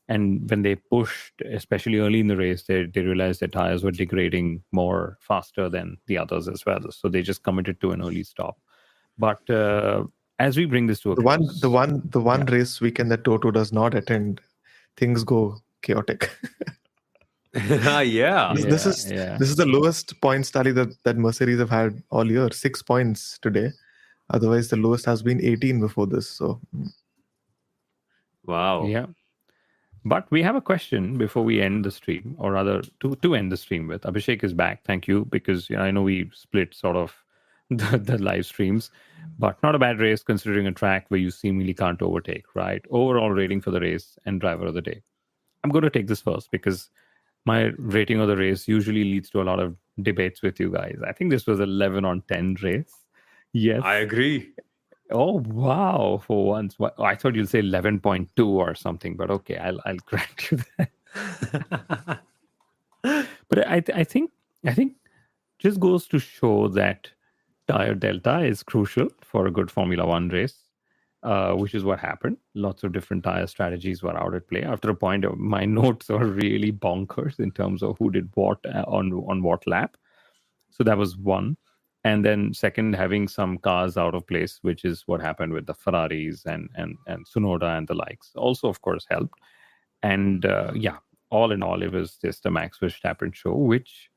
And when they pushed, especially early in the race, they realized their tires were degrading more faster than the others as well. So they just committed to an early stop. But as we bring this to a close, the one race weekend that Toto does not attend, things go chaotic. This is the lowest points tally that Mercedes have had all year. 6 points today. Otherwise, the lowest has been 18 before this. So, wow. Yeah. But we have a question before we end the stream, or rather to end the stream with. Abhishek is back. Thank you, because I know we split sort of the live streams, but not a bad race considering a track where you seemingly can't overtake, right? Overall rating for the race and driver of the day. I'm going to take this first because my rating of the race usually leads to a lot of debates with you guys. I think this was 11 on 10 race. Yes. I agree. Oh, wow. For once. I thought you'd say 11.2 or something, but okay, I'll grant you that. But I think just goes to show that tire delta is crucial for a good Formula One race, which is what happened. Lots of different tire strategies were out at play. After a point, my notes are really bonkers in terms of who did what on what lap. So that was one. And then second, having some cars out of place, which is what happened with the Ferraris and Tsunoda and the likes, also, of course, helped. And all in all, it was just a Max Verstappen show, which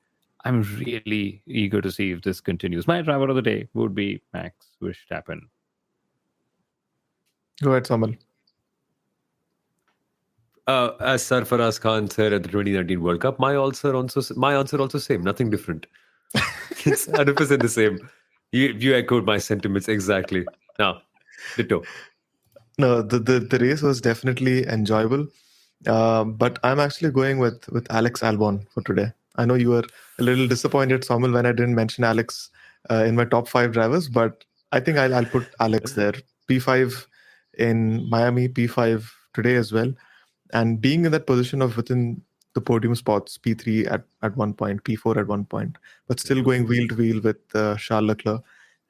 I'm really eager to see if this continues. My driver of the day would be Max Verstappen. Go ahead, Samal. As Sarfaraz Khan said at the 2019 World Cup, my answer also same, nothing different. It's 100% the same. You echoed my sentiments exactly. Now, ditto. No, the race was definitely enjoyable, but I'm actually going with Alex Albon for today. I know you were a little disappointed, Samal, when I didn't mention Alex in my top 5 drivers, but I think I'll put Alex there. P5 in Miami, P5 today as well, and being in that position of within the podium spots, P3 at one point, P4 at one point, but still going wheel to wheel with Charles Leclerc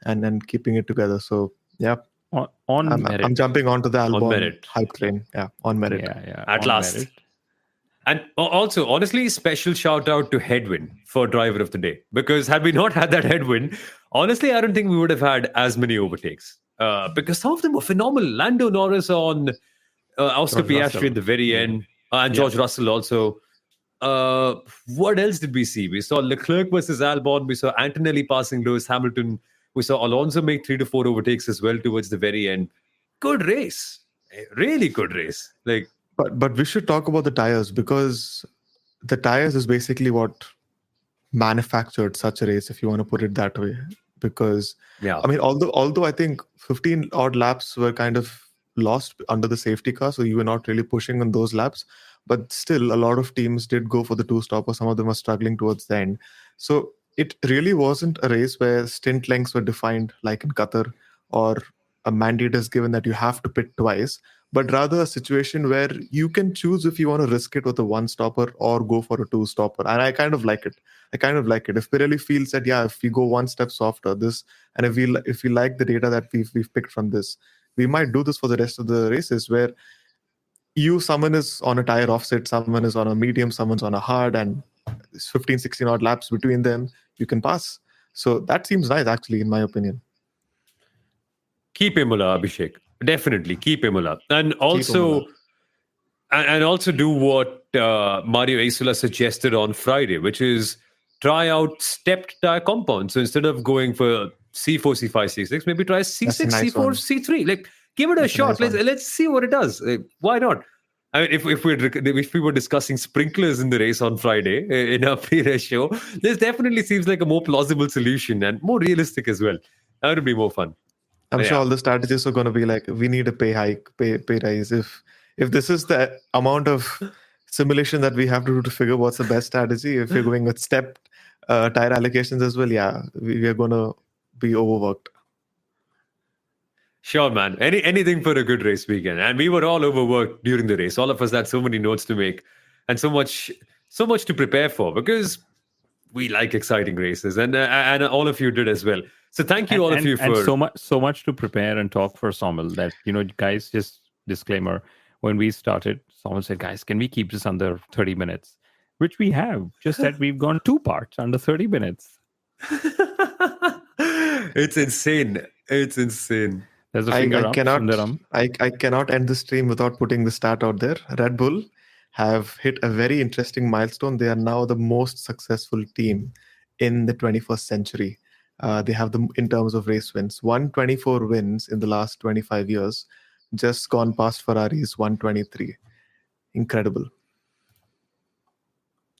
and keeping it together. So yeah, on merit. I'm jumping onto the Albon hype train. Yeah, on merit. Yeah, at last. Merit. And also, honestly, special shout out to Headwind for driver of the day, because had we not had that headwind, honestly, I don't think we would have had as many overtakes. Because some of them were phenomenal. Lando Norris on Oscar Piastri at the very end, and George Russell also. What else did we see? We saw Leclerc versus Albon. We saw Antonelli passing Lewis Hamilton. We saw Alonso make 3 to 4 overtakes as well towards the very end. good race. A really good race. Like, But we should talk about the tires, because the tires is basically what manufactured such a race, if you want to put it that way. Because yeah. I mean, although I think 15 odd laps were kind of lost under the safety car, so you were not really pushing on those laps. But still, a lot of teams did go for the two stopper. Some of them were struggling towards the end. So it really wasn't a race where stint lengths were defined like in Qatar, or a mandate is given that you have to pit twice, but rather a situation where you can choose if you want to risk it with a one stopper or go for a two stopper. And I kind of like it. If Pirelli feels that, yeah, if we go one step softer, this, and if we like the data that we've picked from this, we might do this for the rest of the races, where someone is on a tire offset, someone is on a medium, someone's on a hard, and 15, 16 odd laps between them, you can pass. So that seems nice, actually, in my opinion. Keep Imola, Abhishek. Definitely keep Imola. And also do what Mario Isola suggested on Friday, which is try out stepped tire compounds. So instead of going for C4, C5, C6, maybe try C6, nice C4, one. C3. Like, give it a shot. Let's see what it does. Why not? I mean, if we were discussing sprinklers in the race on Friday in our pre-race show, this definitely seems like a more plausible solution and more realistic as well. That would be more fun. I'm sure all the strategists are going to be like, we need a pay hike, pay rise. If this is the amount of simulation that we have to do to figure what's the best strategy, if we're going with stepped tire allocations as well, yeah, we are going to be overworked. Sure, man. Anything for a good race weekend. And we were all overworked during the race. All of us had so many notes to make and so much to prepare for, because we like exciting races, and all of you did as well. So thank you, all of you, for so much to prepare and talk for Somil that, guys, just disclaimer, when we started, Somil said, guys, can we keep this under 30 minutes? Which we have. Just that we've gone 2 parts under 30 minutes. It's insane. There's a finger up. I cannot end the stream without putting the stat out there. Red Bull have hit a very interesting milestone. They are now the most successful team in the 21st century. They have them in terms of race wins. 124 wins in the last 25 years, just gone past Ferrari's 123. Incredible.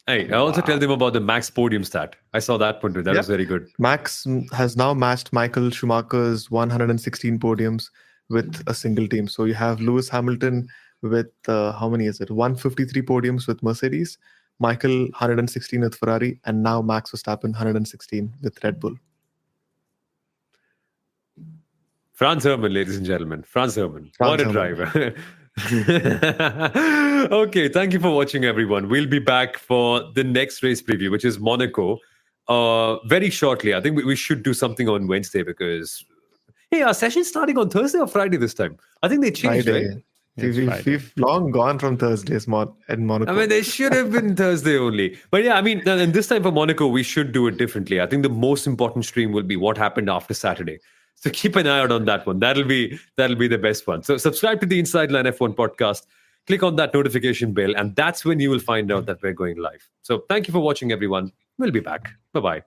Hey, I also tell them about the Max Podium stat. I saw that one too. That was very good. Max has now matched Michael Schumacher's 116 podiums with a single team. So you have Lewis Hamilton with, how many is it? 153 podiums with Mercedes, Michael 116 with Ferrari, and now Max Verstappen 116 with Red Bull. Franz Hermann, ladies and gentlemen. Franz Hermann. What a driver. Okay, thank you for watching, everyone. We'll be back for the next race preview, which is Monaco, very shortly. I think we should do something on Wednesday, because, hey, our session's starting on Thursday or Friday this time? I think they changed, Friday. right? We've long gone from Thursdays in Monaco. I mean, they should have been Thursday only. But yeah, I mean, and this time for Monaco, we should do it differently. I think the most important stream will be what happened after Saturday. So keep an eye out on that one. That'll be the best one. So subscribe to the Inside Line F1 podcast. Click on that notification bell, and that's when you will find out that we're going live. So thank you for watching, everyone. We'll be back. Bye-bye.